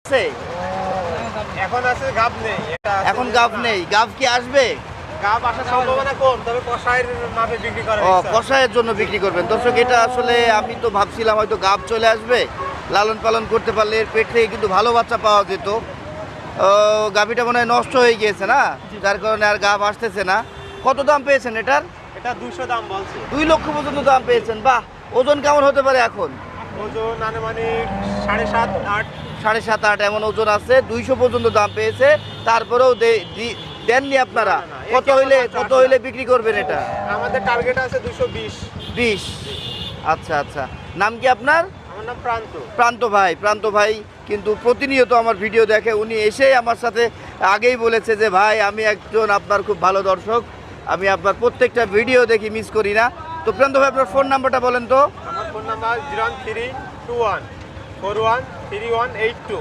আছে এখন আছে গাব নেই, এখন গাব নেই, গাব কি আসবে? গাব আসার সম্ভাবনা কম, তবে কষাইয়ের মাপে বিক্রি করা ও কষায়ের জন্য বিক্রি করবেন। দর্শক এটা আসলে আমি তো ভাবছিলাম হয়তো গাব চলে আসবে, লালন পালন করতে পারলে এর পেট থেকে কিন্তু ভালো বাচ্চা পাওয়া যেত। গাভীটা মনে হয় নষ্ট হয়ে গিয়েছে না, যার কারণে আর গাব আসতেছে না। কত দাম পেয়েছেন এটার? এটা 200 দাম বলছে। 2 লক্ষ পর্যন্ত দাম পেয়েছেন। বাহ, ওজন কেমন হতে পারে এখন? ওজন আনুমানিক 7.5-8। 7.5-8 এমন ওজন আছে। 200 পর্যন্ত দাম পেয়েছে, তারপরেও দেননি আপনারা? না, না, না, কত হইলে বিক্রি করবেন এটা? আমাদের টার্গেট আছে 220। 20। আচ্ছা আচ্ছা, নাম কি আপনার? আমার নাম প্রান্ত। প্রান্ত ভাই কিন্তু প্রতিনিয়ত আমার ভিডিও দেখে। উনি এসেই আমার সাথে আগেই বলেছে যে ভাই আমি একজন আপনার খুব ভালো দর্শক, আমি আপনার প্রত্যেকটা ভিডিও দেখি, মিস করি না। তো প্রান্ত ভাই আপনার ফোন নাম্বারটা বলেন তো। আমার ফোন নাম্বার 01321413182।